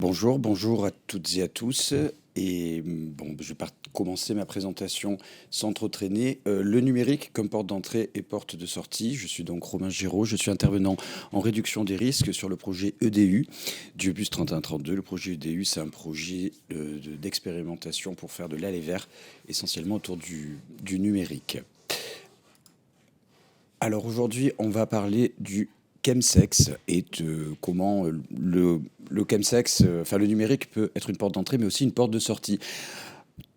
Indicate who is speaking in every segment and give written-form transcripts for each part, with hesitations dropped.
Speaker 1: Bonjour, bonjour à toutes et à tous. Je vais commencer ma présentation sans trop traîner. Le numérique comme porte d'entrée et porte de sortie. Je suis donc Romain Giraud, je suis intervenant en réduction des risques sur le projet EDU du bus 3132. Le projet EDU, c'est un projet d'expérimentation pour faire de l'aller vert, essentiellement autour du numérique. Alors aujourd'hui, on va parler du chemsex et de comment le chemsex, enfin le numérique peut être une porte d'entrée, mais aussi une porte de sortie.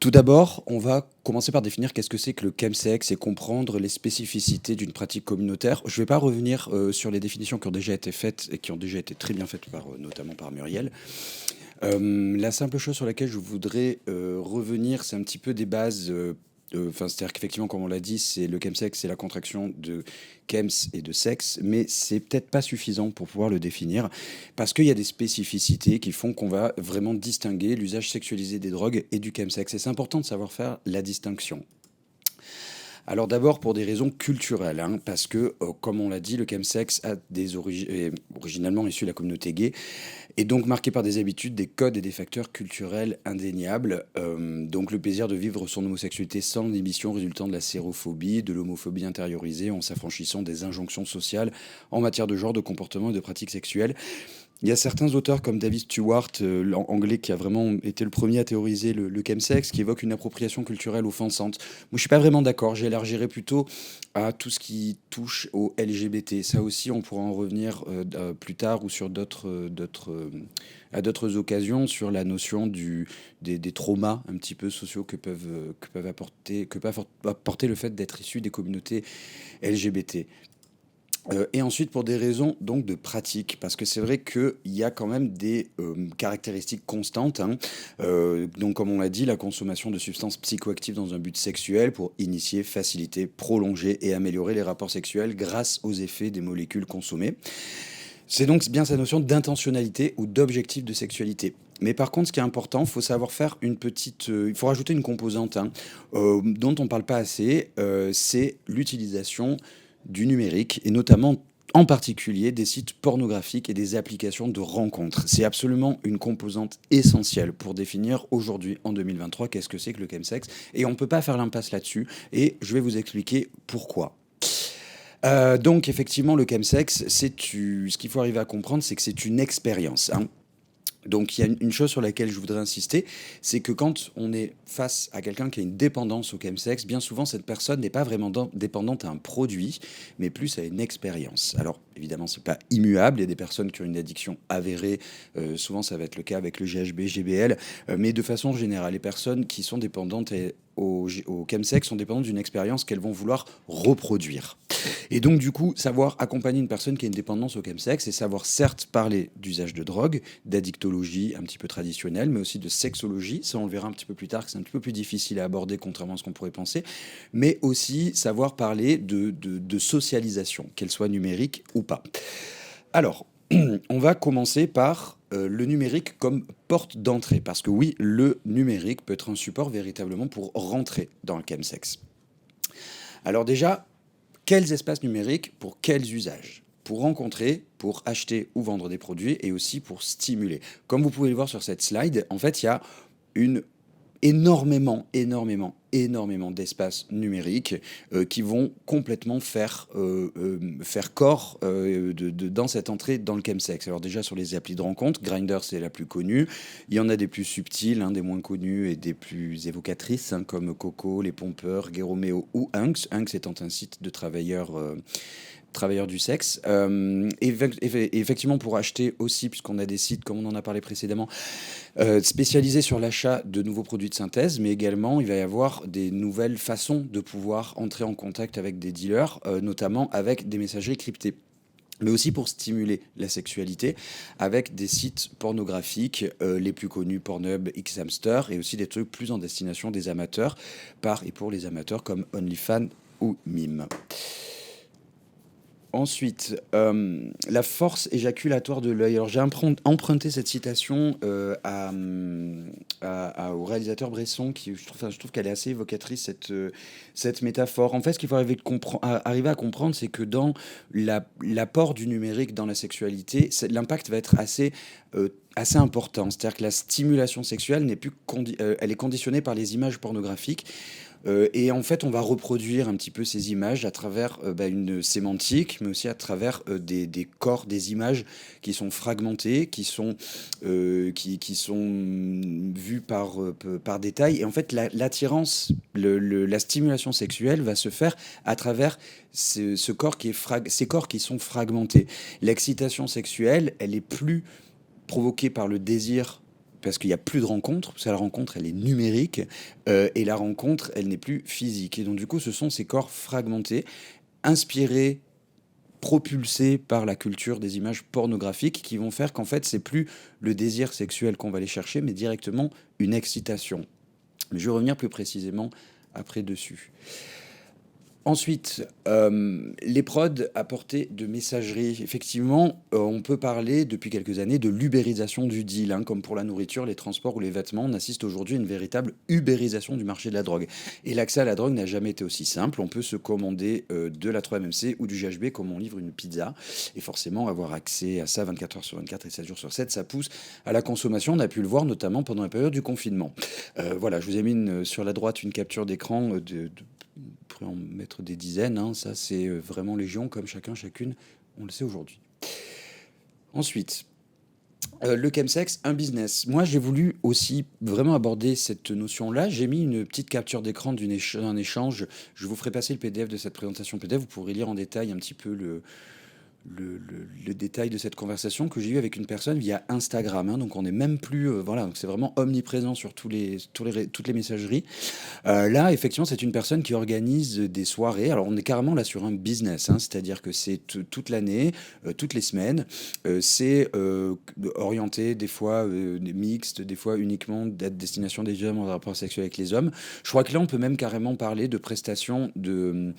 Speaker 1: Tout d'abord, on va commencer par définir qu'est-ce que c'est que le chemsex et comprendre les spécificités d'une pratique communautaire. Je ne vais pas revenir sur les définitions qui ont déjà été faites et qui ont déjà été très bien faites notamment par Muriel. La simple chose sur laquelle je voudrais revenir, c'est un petit peu des bases. C'est-à-dire qu'effectivement, comme on l'a dit, c'est le chemsex, c'est la contraction de chems et de sexe, mais c'est peut-être pas suffisant pour pouvoir le définir, parce qu'il y a des spécificités qui font qu'on va vraiment distinguer l'usage sexualisé des drogues et du chemsex. Et c'est important de savoir faire la distinction. Alors d'abord pour des raisons culturelles, hein, parce que, comme on l'a dit, le chemsex est originalement issu de la communauté gay, et donc marqué par des habitudes, des codes et des facteurs culturels indéniables. Donc le plaisir de vivre son homosexualité sans inhibition résultant de la sérophobie, de l'homophobie intériorisée en s'affranchissant des injonctions sociales en matière de genre, de comportement et de pratiques sexuelles. Il y a certains auteurs comme David Stewart, anglais, qui a vraiment été le premier à théoriser le chemsex, qui évoque une appropriation culturelle offensante. Moi, je suis pas vraiment d'accord. J'élargirais plutôt à tout ce qui touche au LGBT. Ça aussi, on pourra en revenir plus tard ou sur à d'autres occasions sur la notion des traumas un petit peu sociaux que peut apporter le fait d'être issu des communautés LGBT. Et ensuite pour des raisons donc de pratique, parce que c'est vrai qu'il y a quand même des caractéristiques constantes, hein. Donc comme on l'a dit, la consommation de substances psychoactives dans un but sexuel pour initier, faciliter, prolonger et améliorer les rapports sexuels grâce aux effets des molécules consommées. C'est donc bien sa notion d'intentionnalité ou d'objectif de sexualité. Mais par contre, ce qui est important, il faut savoir faire il faut rajouter une composante, hein, dont on ne parle pas assez, c'est l'utilisation du numérique et notamment en particulier des sites pornographiques et des applications de rencontres. C'est absolument une composante essentielle pour définir aujourd'hui, en 2023, qu'est-ce que c'est que le chemsex. Et on ne peut pas faire l'impasse là-dessus. Et je vais vous expliquer pourquoi. Donc effectivement, le chemsex, ce qu'il faut arriver à comprendre, c'est que c'est une expérience, hein. Donc il y a une chose sur laquelle je voudrais insister, c'est que quand on est face à quelqu'un qui a une dépendance au chemsex, bien souvent cette personne n'est pas vraiment dépendante à un produit, mais plus à une expérience. Alors évidemment, c'est pas immuable, il y a des personnes qui ont une addiction avérée, souvent ça va être le cas avec le GHB, GBL, mais de façon générale, les personnes qui sont dépendantes au chemsex sont dépendantes d'une expérience qu'elles vont vouloir reproduire. Et donc, du coup, savoir accompagner une personne qui a une dépendance au chemsex, c'est savoir certes parler d'usage de drogue, d'addictologie un petit peu traditionnelle, mais aussi de sexologie. Ça, on le verra un petit peu plus tard, que c'est un petit peu plus difficile à aborder, contrairement à ce qu'on pourrait penser. Mais aussi savoir parler de socialisation, qu'elle soit numérique ou pas. Alors, on va commencer par le numérique comme porte d'entrée. Parce que oui, le numérique peut être un support véritablement pour rentrer dans le chemsex. Alors déjà, quels espaces numériques pour quels usages? Pour rencontrer, pour acheter ou vendre des produits et aussi pour stimuler. Comme vous pouvez le voir sur cette slide, en fait, il y a une énormément d'espaces numériques qui vont complètement faire corps dans cette entrée dans le chemsex. Alors déjà sur les applis de rencontre, Grindr c'est la plus connue. Il y en a des plus subtiles, hein, des moins connues et des plus évocatrices, hein, comme Coco, Les Pompeurs, Gay Romeo ou Hunks. Hunks étant un site de travailleurs du sexe. Effectivement, pour acheter aussi, puisqu'on a des sites, comme on en a parlé précédemment, spécialisés sur l'achat de nouveaux produits de synthèse, mais également, il va y avoir des nouvelles façons de pouvoir entrer en contact avec des dealers, notamment avec des messageries cryptées. Mais aussi pour stimuler la sexualité avec des sites pornographiques, les plus connus, Pornhub, Xhamster, et aussi des trucs plus en destination des amateurs, par et pour les amateurs comme OnlyFans ou Mime. Ensuite, la force éjaculatoire de l'œil. Alors j'ai emprunté cette citation au réalisateur Bresson, qui je trouve qu'elle est assez évocatrice, cette métaphore. En fait, ce qu'il faut arriver à comprendre, c'est que dans l'apport du numérique dans la sexualité, l'impact va être assez important. C'est-à-dire que la stimulation sexuelle n'est plus elle est conditionnée par les images pornographiques. Et en fait, on va reproduire un petit peu ces images à travers une sémantique, mais aussi à travers des corps, des images qui sont fragmentées, qui sont vues par détail. Et en fait, l'attirance, la stimulation sexuelle va se faire à travers ces corps qui sont fragmentés. L'excitation sexuelle, elle est plus provoquée par le désir parce qu'il n'y a plus de rencontre, parce que la rencontre, elle est numérique, et la rencontre, elle n'est plus physique. Et donc, du coup, ce sont ces corps fragmentés, inspirés, propulsés par la culture des images pornographiques, qui vont faire qu'en fait, c'est plus le désir sexuel qu'on va aller chercher, mais directement une excitation. Mais je vais revenir plus précisément après dessus. Ensuite, les prods à portée de messagerie. Effectivement, on peut parler depuis quelques années de l'ubérisation du deal, hein, comme pour la nourriture, les transports ou les vêtements. On assiste aujourd'hui à une véritable ubérisation du marché de la drogue. Et l'accès à la drogue n'a jamais été aussi simple. On peut se commander de la 3-MMC ou du GHB comme on livre une pizza. Et forcément, avoir accès à ça 24 heures sur 24 et 7 jours sur 7, ça pousse à la consommation. On a pu le voir notamment pendant la période du confinement. Voilà, je vous ai mis sur la droite une capture d'écran on pourrait en mettre des dizaines, hein. Ça c'est vraiment légion, comme chacune, on le sait aujourd'hui. Ensuite, le chemsex, un business. Moi, j'ai voulu aussi vraiment aborder cette notion-là. J'ai mis une petite capture d'écran d'un échange. Je vous ferai passer le PDF de cette présentation PDF. Vous pourrez lire en détail un petit peu le détail de cette conversation que j'ai eue avec une personne via Instagram, hein. Donc on n'est même plus, voilà, donc c'est vraiment omniprésent sur toutes les messageries. Là, effectivement, c'est une personne qui organise des soirées. Alors on est carrément là sur un business, hein, c'est-à-dire que c'est toute l'année, toutes les semaines. C'est orienté des fois mixte, des fois uniquement à destination des hommes en rapport sexuel avec les hommes. Je crois que là, on peut même carrément parler de prestations de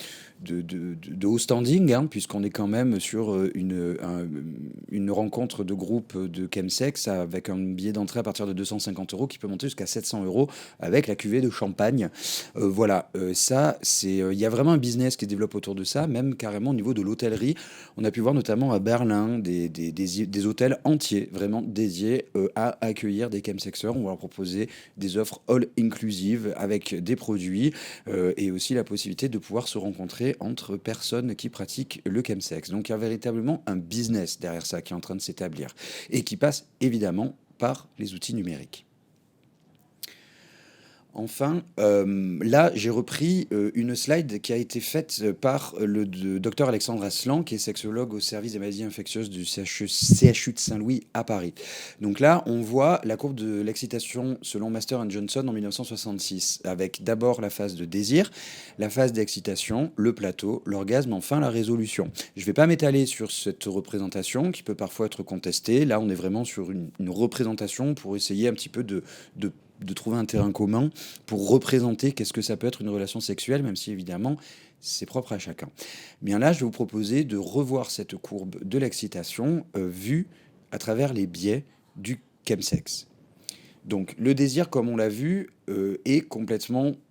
Speaker 1: haut standing, hein, puisqu'on est quand même sur une rencontre de groupe de chemsex avec un billet d'entrée à partir de 250 euros qui peut monter jusqu'à 700 euros avec la cuvée de champagne. Voilà, ça, il y a vraiment un business qui se développe autour de ça, même carrément au niveau de l'hôtellerie. On a pu voir notamment à Berlin des hôtels entiers vraiment dédiés à accueillir des chemsexeurs. On va leur proposer des offres all inclusive avec des produits et aussi la possibilité de pouvoir se rencontrer entre personnes qui pratiquent le chemsex. Donc il y a véritablement un business derrière ça qui est en train de s'établir et qui passe évidemment par les outils numériques. Enfin, là, j'ai repris une slide qui a été faite par le docteur Alexandre Aslan, qui est sexologue au service des maladies infectieuses du CHU de Saint-Louis à Paris. Donc là, on voit la courbe de l'excitation selon Master & Johnson en 1966, avec d'abord la phase de désir, la phase d'excitation, le plateau, l'orgasme, enfin la résolution. Je ne vais pas m'étaler sur cette représentation qui peut parfois être contestée. Là, on est vraiment sur une représentation pour essayer un petit peu de trouver un terrain commun pour représenter qu'est-ce que ça peut être une relation sexuelle, même si évidemment c'est propre à chacun. Bien là, je vais vous proposer de revoir cette courbe de l'excitation vue à travers les biais du chemsex. Donc le désir, comme on l'a vu,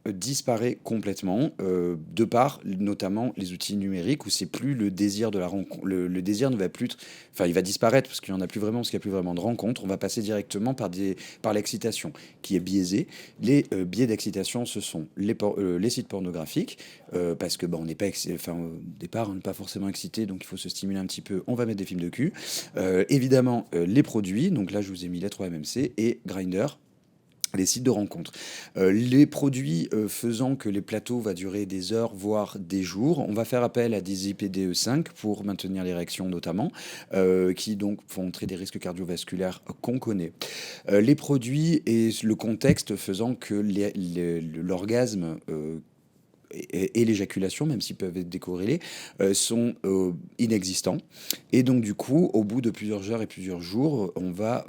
Speaker 1: disparaît complètement, de par notamment les outils numériques où c'est plus le désir de la rencontre. Le désir ne va plus, enfin il va disparaître parce qu'il n'y en a plus vraiment, parce qu'il n'y a plus vraiment de rencontre. On va passer directement par l'excitation qui est biaisée. Les biais d'excitation, ce sont les sites pornographiques, parce que on n'est pas, au départ, on n'est pas forcément excité, donc il faut se stimuler un petit peu. On va mettre des films de cul. Évidemment, les produits. Donc là, je vous ai mis les 3-MMC et Grindr, les sites de rencontres. Les produits faisant que les plateaux va durer des heures, voire des jours. On va faire appel à des IPDE5 pour maintenir l'érection notamment, qui donc font entrer des risques cardiovasculaires qu'on connaît. Les produits et le contexte faisant que l'orgasme et l'éjaculation, même s'ils peuvent être décorrélés, sont inexistants. Et donc du coup, au bout de plusieurs heures et plusieurs jours, on va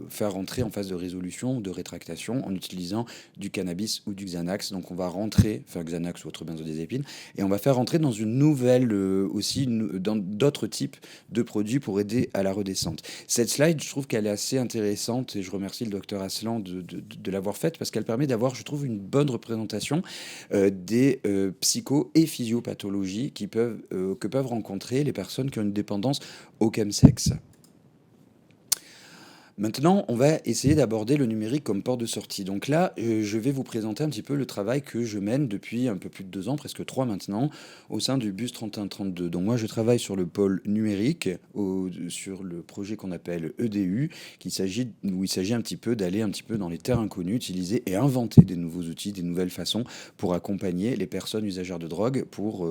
Speaker 1: faire rentrer en phase de résolution ou de rétractation en utilisant du cannabis ou du Xanax. Donc on va rentrer, enfin Xanax ou autre benzodiazépine, et on va faire rentrer dans une nouvelle dans d'autres types de produits pour aider à la redescente. Cette slide, je trouve qu'elle est assez intéressante et je remercie le docteur Aslan de l'avoir faite parce qu'elle permet d'avoir, je trouve, une bonne représentation des psycho- et physiopathologies que peuvent rencontrer les personnes qui ont une dépendance au chemsex. Maintenant, on va essayer d'aborder le numérique comme porte de sortie. Donc là, je vais vous présenter un petit peu le travail que je mène depuis un peu plus de 2 ans, presque 3 maintenant, au sein du BUS 3132. Donc moi, je travaille sur le pôle numérique, sur le projet qu'on appelle EDU, où il s'agit un petit peu d'aller un petit peu dans les terres inconnues, utiliser et inventer des nouveaux outils, des nouvelles façons pour accompagner les personnes usagères de drogue, pour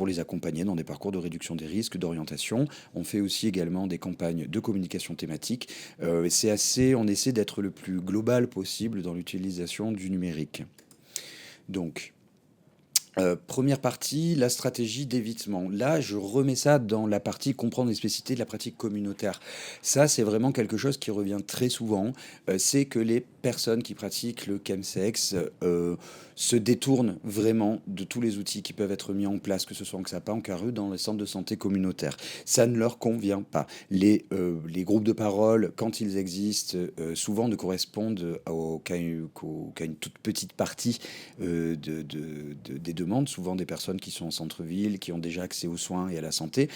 Speaker 1: les accompagner dans des parcours de réduction des risques, d'orientation. On fait aussi également des campagnes de communication thématique. On essaie d'être le plus global possible dans l'utilisation du numérique. Donc, première partie, la stratégie d'évitement. Là, je remets ça dans la partie comprendre les spécificités de la pratique communautaire. Ça, c'est vraiment quelque chose qui revient très souvent. C'est que les personnes qui pratiquent le chemsex se détournent vraiment de tous les outils qui peuvent être mis en place, que ce soit en XAPA, en CARU, dans les centres de santé communautaires. Ça ne leur convient pas. Les groupes de parole, quand ils existent, souvent ne correspondent qu'à une toute petite partie des demandes, souvent des personnes qui sont en centre-ville, qui ont déjà accès aux soins et à la santé.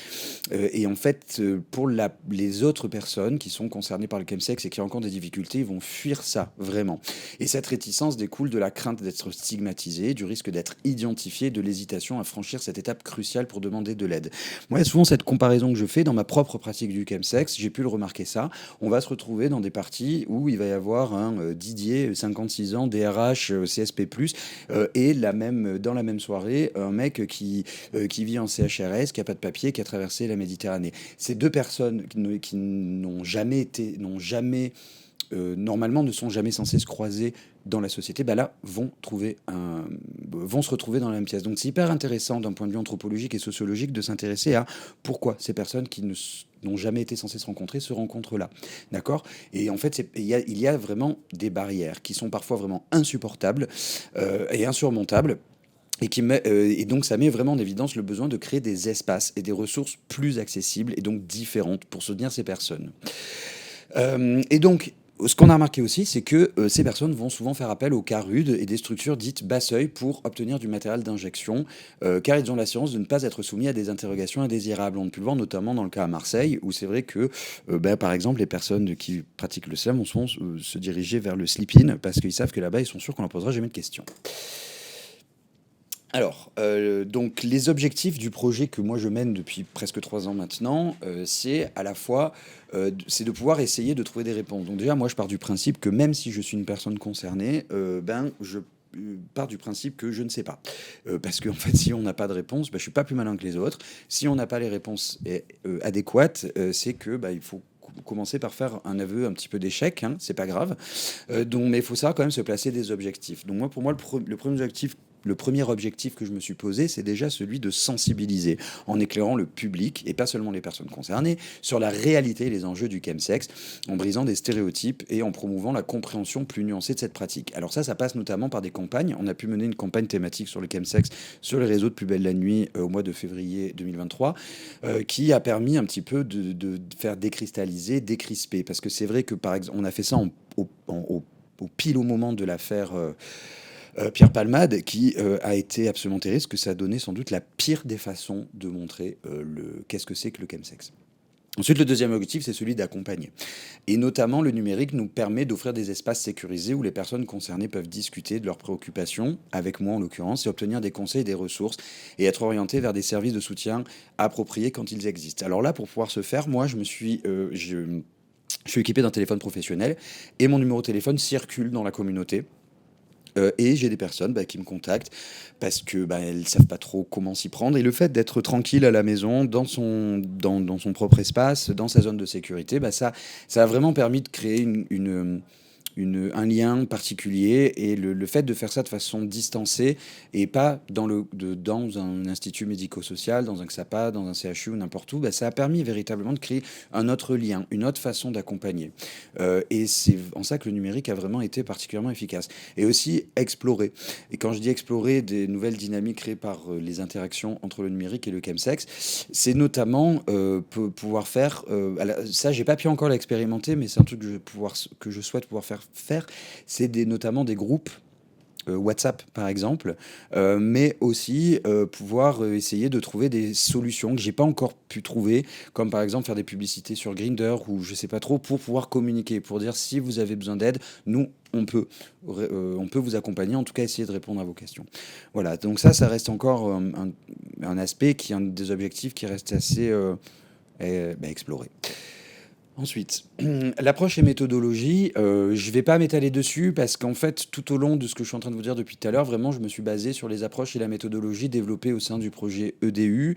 Speaker 1: Et en fait, pour les autres personnes qui sont concernées par le chemsex et qui rencontrent des difficultés, ils vont fuir ça, vraiment. Et cette réticence découle de la crainte d'être stigmatisé, du risque d'être identifié, de l'hésitation à franchir cette étape cruciale pour demander de l'aide. Moi, il y a souvent cette comparaison que je fais dans ma propre pratique du chemsex, j'ai pu le remarquer ça. On va se retrouver dans des parties où il va y avoir un Didier, 56 ans, DRH, CSP+, et dans la même soirée, un mec qui vit en CHRS, qui n'a pas de papier, qui a traversé la Méditerranée. Ces deux personnes qui n'ont jamais été, normalement ne sont jamais censées se croiser dans la société, bah là, vont se retrouver dans la même pièce. Donc c'est hyper intéressant d'un point de vue anthropologique et sociologique de s'intéresser à pourquoi ces personnes qui n'ont jamais été censées se rencontrer se rencontrent là. D'accord. Et en fait, il y a vraiment des barrières qui sont parfois vraiment insupportables et insurmontables. Et donc, ça met vraiment en évidence le besoin de créer des espaces et des ressources plus accessibles et donc différentes pour soutenir ces personnes. Et donc, ce qu'on a remarqué aussi, c'est que ces personnes vont souvent faire appel aux CARUD et des structures dites bas seuil pour obtenir du matériel d'injection, car ils ont l'assurance de ne pas être soumis à des interrogations indésirables. On a pu le voir notamment dans le cas à Marseille, où c'est vrai que, par exemple, les personnes qui pratiquent le slam vont se diriger vers le sleep-in, parce qu'ils savent que là-bas, ils sont sûrs qu'on leur posera jamais de questions. Alors, donc les objectifs du projet que moi je mène depuis presque 3 ans maintenant, c'est à la fois, c'est de pouvoir essayer de trouver des réponses. Donc déjà, moi je pars du principe que même si je suis une personne concernée, je pars du principe que je ne sais pas. Parce qu'en fait, si on n'a pas de réponse, je suis pas plus malin que les autres. Si on n'a pas les réponses adéquates, c'est que il faut commencer par faire un aveu un petit peu d'échec, hein, c'est pas grave. Mais il faut savoir quand même se placer des objectifs. Donc moi, pour moi, le premier objectif que je me suis posé, c'est déjà celui de sensibiliser, en éclairant le public, et pas seulement les personnes concernées, sur la réalité et les enjeux du chemsex, en brisant des stéréotypes et en promouvant la compréhension plus nuancée de cette pratique. Alors ça passe notamment par des campagnes. On a pu mener une campagne thématique sur le chemsex sur les réseaux de Plus belle la nuit au mois de février 2023, qui a permis un petit peu de faire décristalliser, décrisper. Parce que c'est vrai que, par exemple, on a fait ça pile au moment de l'affaire Pierre Palmade, qui a été absolument terrible, parce que ça a donné sans doute la pire des façons de montrer qu'est-ce que c'est que le chemsex. Ensuite, le deuxième objectif, c'est celui d'accompagner. Et notamment, le numérique nous permet d'offrir des espaces sécurisés où les personnes concernées peuvent discuter de leurs préoccupations, avec moi en l'occurrence, et obtenir des conseils, des ressources, et être orientés vers des services de soutien appropriés quand ils existent. Alors là, pour pouvoir se faire, moi, je suis équipé d'un téléphone professionnel, et mon numéro de téléphone circule dans la communauté. Et j'ai des personnes qui me contactent parce que elles savent pas trop comment s'y prendre, et le fait d'être tranquille à la maison, dans son propre espace, dans sa zone de sécurité, ça a vraiment permis de créer un lien particulier et le fait de faire ça de façon distancée et pas dans un institut médico-social, dans un XAPA, dans un CHU ou n'importe où, bah, ça a permis véritablement de créer un autre lien, une autre façon d'accompagner. Et c'est en ça que le numérique a vraiment été particulièrement efficace. Et aussi explorer. Et quand je dis explorer des nouvelles dynamiques créées par les interactions entre le numérique et le chemsex, c'est notamment pouvoir faire, ça j'ai pas pu encore l'expérimenter, mais c'est un truc que je souhaite pouvoir faire, c'est notamment des groupes WhatsApp par exemple, mais aussi pouvoir essayer de trouver des solutions que j'ai pas encore pu trouver, comme par exemple faire des publicités sur Grindr ou je sais pas trop, pour pouvoir communiquer, pour dire si vous avez besoin d'aide, nous on peut vous accompagner, en tout cas essayer de répondre à vos questions. Voilà, donc ça reste encore un aspect qui est un des objectifs qui reste assez exploré. Ensuite, l'approche et méthodologie, je ne vais pas m'étaler dessus parce qu'en fait, tout au long de ce que je suis en train de vous dire depuis tout à l'heure, vraiment, je me suis basé sur les approches et la méthodologie développées au sein du projet EDU.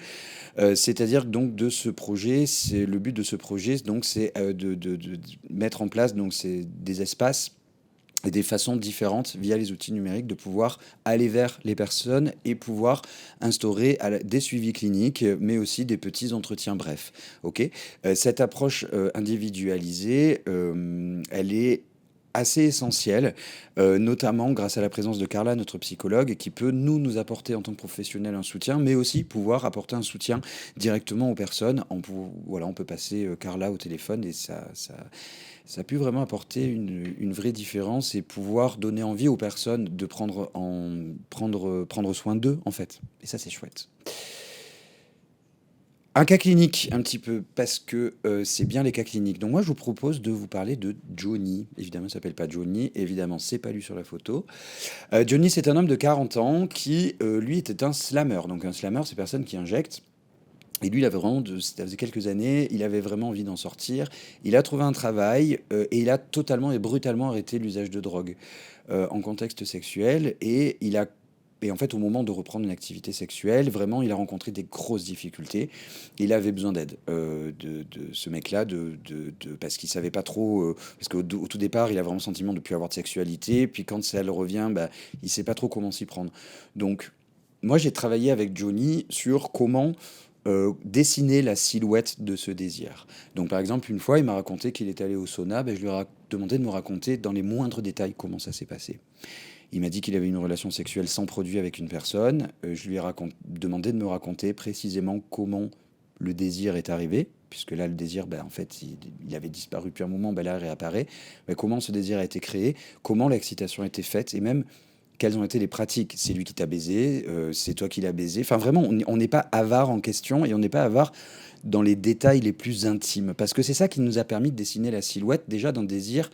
Speaker 1: C'est-à-dire que donc de ce projet, c'est le but de ce projet, donc c'est de mettre en place donc c'est des espaces et des façons différentes via les outils numériques de pouvoir aller vers les personnes et pouvoir instaurer des suivis cliniques, mais aussi des petits entretiens brefs. Ok. Cette approche individualisée, elle est assez essentielle, notamment grâce à la présence de Carla, notre psychologue, qui peut nous apporter en tant que professionnels un soutien, mais aussi pouvoir apporter un soutien directement aux personnes. Voilà, on peut passer Carla au téléphone et ça a pu vraiment apporter une vraie différence et pouvoir donner envie aux personnes de prendre soin d'eux, en fait. Et ça, c'est chouette. Un cas clinique, un petit peu, parce que c'est bien les cas cliniques. Donc moi, je vous propose de vous parler de Johnny. Évidemment, il ne s'appelle pas Johnny. Évidemment, c'est pas lui sur la photo. Johnny, c'est un homme de 40 ans qui, lui, était un slammer. Donc un slammer, c'est personne qui injecte. Et lui, il avait vraiment, ça faisait quelques années, il avait vraiment envie d'en sortir. Il a trouvé un travail et il a totalement et brutalement arrêté l'usage de drogue en contexte sexuel. Et en fait, au moment de reprendre une activité sexuelle, vraiment, il a rencontré des grosses difficultés. Il avait besoin d'aide de ce mec-là, parce qu'il savait pas trop. Parce au tout départ, il a vraiment le sentiment de ne plus avoir de sexualité. Puis quand ça le revient, bah, il sait pas trop comment s'y prendre. Donc, moi, j'ai travaillé avec Johnny sur comment dessiner la silhouette de ce désir. Donc par exemple, une fois, il m'a raconté qu'il était allé au sauna, ben, je lui ai demandé de me raconter dans les moindres détails comment ça s'est passé. Il m'a dit qu'il avait une relation sexuelle sans produit avec une personne. Je lui ai demandé de me raconter précisément comment le désir est arrivé, puisque là, le désir, ben, en fait, il avait disparu depuis un moment, ben, là, il réapparaît. Ben, comment ce désir a été créé, comment l'excitation a été faite, et même quelles ont été les pratiques. C'est lui qui t'a baisé, c'est toi qui l'as baisé. Enfin, vraiment, on n'est pas avare en question et on n'est pas avare dans les détails les plus intimes. Parce que c'est ça qui nous a permis de dessiner la silhouette déjà d'un désir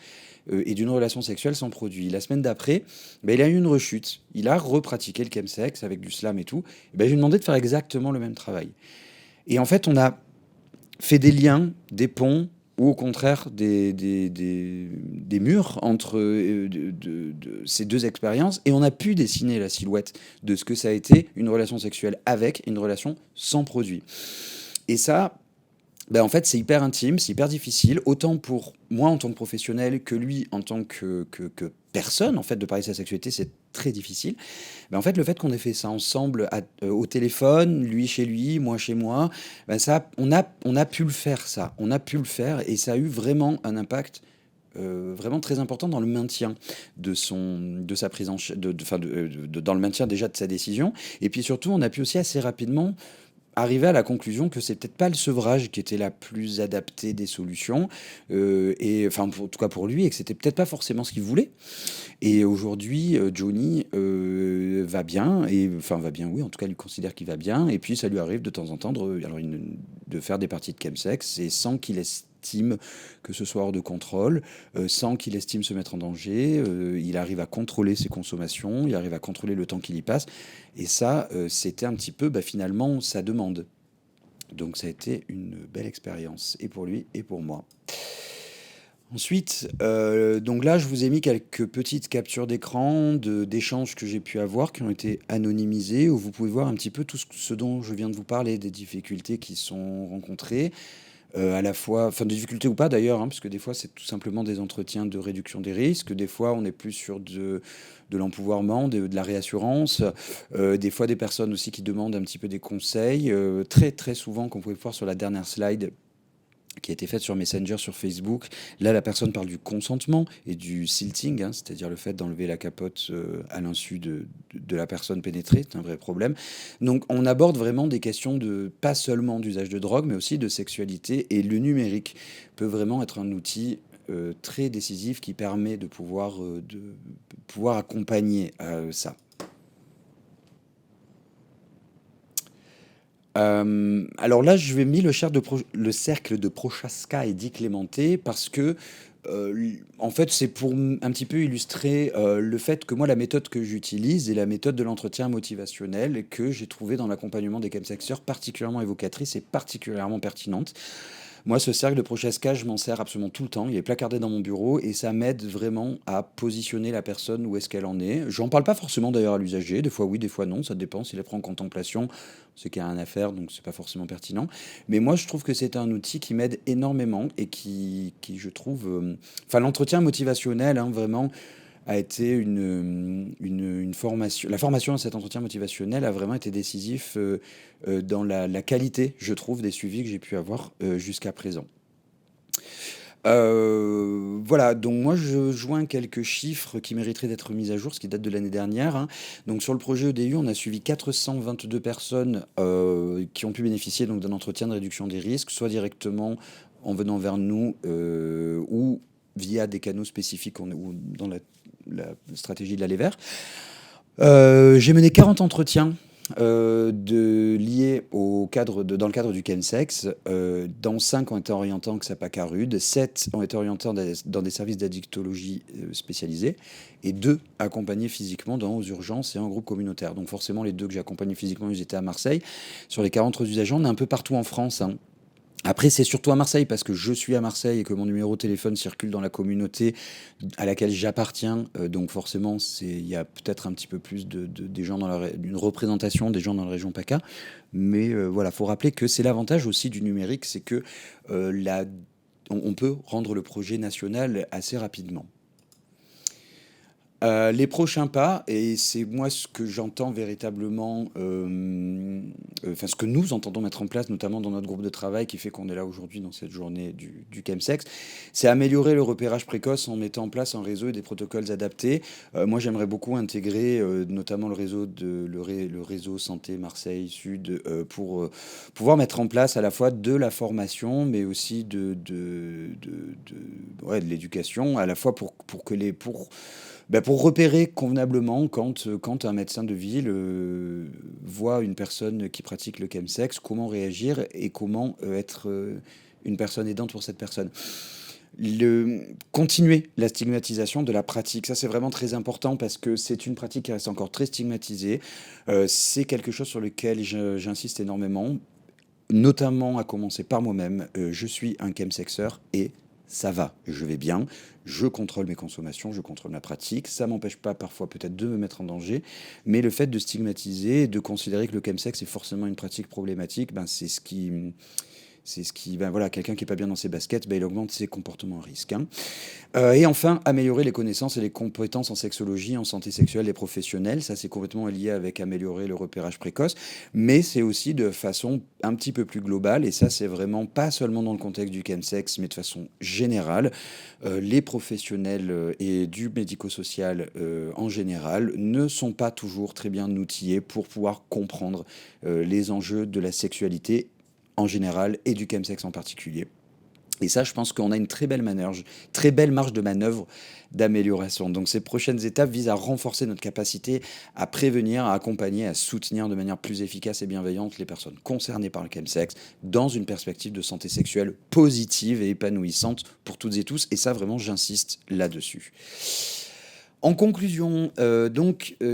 Speaker 1: et d'une relation sexuelle sans produit. La semaine d'après, ben, il a eu une rechute. Il a repratiqué le chemsex avec du slam et tout. Et ben, je lui ai demandé de faire exactement le même travail. Et en fait, on a fait des liens, des ponts, ou au contraire des murs entre ces deux expériences, et on a pu dessiner la silhouette de ce que ça a été une relation sexuelle avec une relation sans produit. Et ça, ben en fait, c'est hyper intime, c'est hyper difficile, autant pour moi en tant que professionnel que lui en tant que personne, en fait, de parler de sa sexualité, c'est très difficile. Ben en fait, le fait qu'on ait fait ça ensemble au téléphone, lui chez lui, moi chez moi, ben ça, on a pu le faire, ça. On a pu le faire et ça a eu vraiment un impact vraiment très important dans le maintien de sa prise en dans le maintien déjà de sa décision. Et puis surtout, on a pu aussi assez rapidement arriver à la conclusion que c'est peut-être pas le sevrage qui était la plus adaptée des solutions, et enfin en tout cas pour lui, et que c'était peut-être pas forcément ce qu'il voulait. Et aujourd'hui, Johnny va bien, et enfin va bien, oui, en tout cas, il considère qu'il va bien, et puis ça lui arrive de temps en temps de faire des parties de chemsex, et sans qu'il estime que ce soit hors de contrôle, sans qu'il estime se mettre en danger, il arrive à contrôler ses consommations, il arrive à contrôler le temps qu'il y passe, et ça, c'était un petit peu, bah, finalement, sa demande. Donc ça a été une belle expérience, et pour lui, et pour moi. Ensuite, donc là, je vous ai mis quelques petites captures d'écran d'échanges que j'ai pu avoir, qui ont été anonymisés, où vous pouvez voir un petit peu tout ce dont je viens de vous parler, des difficultés qui sont rencontrées. à la fois, enfin des difficultés ou pas d'ailleurs, hein, parce que des fois c'est tout simplement des entretiens de réduction des risques, des fois on est plus sur de l'empouvoirment, de la réassurance, des fois des personnes aussi qui demandent un petit peu des conseils, très très souvent, comme vous pouvez voir sur la dernière slide, qui a été faite sur Messenger, sur Facebook. Là, la personne parle du consentement et du silting, hein, c'est-à-dire le fait d'enlever la capote à l'insu de la personne pénétrée. C'est un vrai problème. Donc, on aborde vraiment des questions de pas seulement d'usage de drogue, mais aussi de sexualité. Et le numérique peut vraiment être un outil très décisif qui permet de pouvoir accompagner ça. Alors là, je vais mis le cercle de Prochaska et Di Clemente parce que, en fait, c'est pour un petit peu illustrer le fait que moi, la méthode que j'utilise est la méthode de l'entretien motivationnel et que j'ai trouvé dans l'accompagnement des chemsexeurs particulièrement évocatrice et particulièrement pertinente. Moi, ce cercle de Prochaska, je m'en sers absolument tout le temps. Il est placardé dans mon bureau et ça m'aide vraiment à positionner la personne où est-ce qu'elle en est. J'en parle pas forcément d'ailleurs à l'usager. Des fois oui, des fois non. Ça dépend s'il est prend en contemplation. C'est qu'il y a un affaire, donc c'est pas forcément pertinent. Mais moi, je trouve que c'est un outil qui m'aide énormément et qui je trouve, enfin, l'entretien motivationnel, hein, vraiment, a été une formation. La formation à cet entretien motivationnel a vraiment été décisif dans la qualité, je trouve, des suivis que j'ai pu avoir jusqu'à présent. Voilà, donc moi je joins quelques chiffres qui mériteraient d'être mis à jour, ce qui date de l'année dernière, hein. Donc sur le projet EDU, on a suivi 422 personnes qui ont pu bénéficier donc d'un entretien de réduction des risques, soit directement en venant vers nous ou via des canaux spécifiques ou dans la stratégie de l'aller vers. J'ai mené 40 entretiens liés dans le cadre du chemsex, dont 5 ont été orientés en XAPACA rude, 7 ont été orientés dans des services d'addictologie spécialisés, et 2 accompagnés physiquement aux urgences et en groupe communautaire. Donc forcément, les 2 que j'ai accompagnés physiquement, ils étaient à Marseille. Sur les 40 autres usagers, on est un peu partout en France, hein. Après, c'est surtout à Marseille parce que je suis à Marseille et que mon numéro de téléphone circule dans la communauté à laquelle j'appartiens. Donc forcément, il y a peut-être un petit peu plus des gens d'une représentation des gens dans la région PACA. Mais voilà, faut rappeler que c'est l'avantage aussi du numérique, c'est que on peut rendre le projet national assez rapidement. Les prochains pas, et c'est moi ce que j'entends véritablement, enfin ce que nous entendons mettre en place, notamment dans notre groupe de travail qui fait qu'on est là aujourd'hui dans cette journée du chemsex, c'est améliorer le repérage précoce en mettant en place un réseau et des protocoles adaptés. Moi j'aimerais beaucoup intégrer notamment le réseau Santé Marseille Sud pour pouvoir mettre en place à la fois de la formation, mais aussi ouais, de l'éducation, à la fois pour repérer convenablement quand un médecin de ville voit une personne qui pratique le chemsex, comment réagir et comment être une personne aidante pour cette personne. Continuer la stigmatisation de la pratique, ça c'est vraiment très important parce que c'est une pratique qui reste encore très stigmatisée. C'est quelque chose sur lequel j'insiste énormément, notamment à commencer par moi-même. Je suis un chemsexeur et ça va, je vais bien, je contrôle mes consommations, je contrôle ma pratique, ça m'empêche pas parfois peut-être de me mettre en danger, mais le fait de stigmatiser, de considérer que le chemsex est forcément une pratique problématique, ben ben voilà, quelqu'un qui est pas bien dans ses baskets, ben il augmente ses comportements à risque, hein. Et enfin, améliorer les connaissances et les compétences en sexologie, en santé sexuelle des professionnels. Ça, c'est complètement lié avec améliorer le repérage précoce, mais c'est aussi de façon un petit peu plus globale, et ça, c'est vraiment pas seulement dans le contexte du chemsex, mais de façon générale. Les professionnels et du médico-social en général ne sont pas toujours très bien outillés pour pouvoir comprendre les enjeux de la sexualité en général et du chemsex en particulier. Et ça, je pense qu'on a une très belle marge de manœuvre d'amélioration. Donc ces prochaines étapes visent à renforcer notre capacité à prévenir, à accompagner, à soutenir de manière plus efficace et bienveillante les personnes concernées par le chemsex dans une perspective de santé sexuelle positive et épanouissante pour toutes et tous. Et ça, vraiment, j'insiste là-dessus. En conclusion,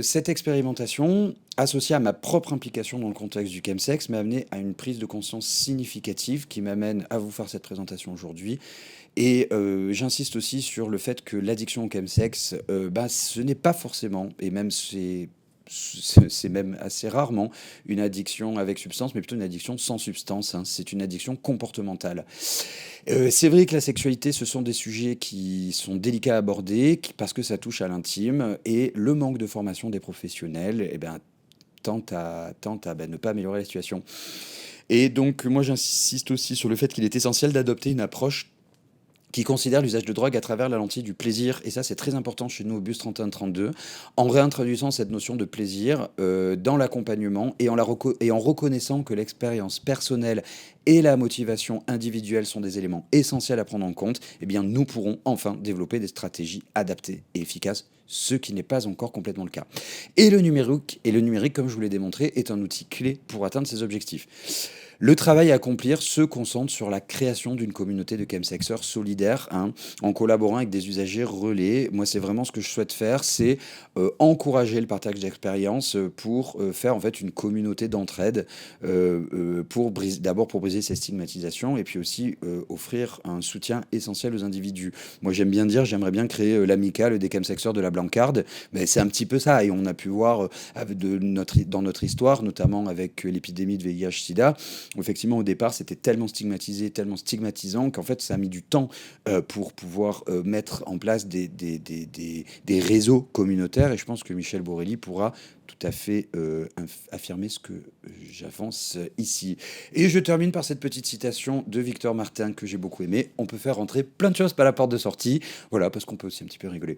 Speaker 1: cette expérimentation, associée à ma propre implication dans le contexte du chemsex, m'a amené à une prise de conscience significative qui m'amène à vous faire cette présentation aujourd'hui. Et j'insiste aussi sur le fait que l'addiction au chemsex, ce n'est pas forcément, et même c'est même assez rarement une addiction avec substance, mais plutôt une addiction sans substance, hein. C'est une addiction comportementale. C'est vrai que la sexualité, ce sont des sujets qui sont délicats à aborder, parce que ça touche à l'intime, et le manque de formation des professionnels, eh ben, tente à ben, ne pas améliorer la situation. Et donc, moi, j'insiste aussi sur le fait qu'il est essentiel d'adopter une approche qui considère l'usage de drogue à travers la lentille du plaisir. Et ça, c'est très important chez nous au Bus 3132, en réintroduisant cette notion de plaisir dans l'accompagnement et en reconnaissant que l'expérience personnelle et la motivation individuelle sont des éléments essentiels à prendre en compte, eh bien, nous pourrons enfin développer des stratégies adaptées et efficaces, ce qui n'est pas encore complètement le cas. Et le numérique, comme je vous l'ai démontré, est un outil clé pour atteindre ces objectifs. Le travail à accomplir se concentre sur la création d'une communauté de chemsexeurs solidaires, hein, en collaborant avec des usagers relais. Moi, c'est vraiment ce que je souhaite faire, c'est encourager le partage d'expériences pour faire en fait une communauté d'entraide, d'abord pour briser ces stigmatisations et puis aussi offrir un soutien essentiel aux individus. Moi, j'aime bien dire, j'aimerais bien créer l'amicale des chemsexeurs de la Blancarde, mais c'est un petit peu ça, et on a pu voir dans notre histoire, notamment avec l'épidémie de VIH-Sida, où effectivement au départ c'était tellement stigmatisé, tellement stigmatisant qu'en fait ça a mis du temps pour pouvoir mettre en place des réseaux communautaires, et je pense que Michel Borelli pourra tout à fait affirmer ce que j'avance ici. Et je termine par cette petite citation de Victor Martin que j'ai beaucoup aimé: on peut faire rentrer plein de choses par la porte de sortie. Voilà, parce qu'on peut aussi un petit peu rigoler.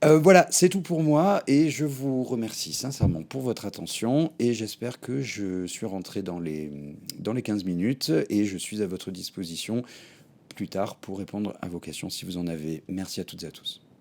Speaker 1: Voilà, c'est tout pour moi, et je vous remercie sincèrement pour votre attention, et j'espère que je suis rentré dans les 15 minutes, et je suis à votre disposition plus tard pour répondre à vos questions si vous en avez. Merci à toutes et à tous.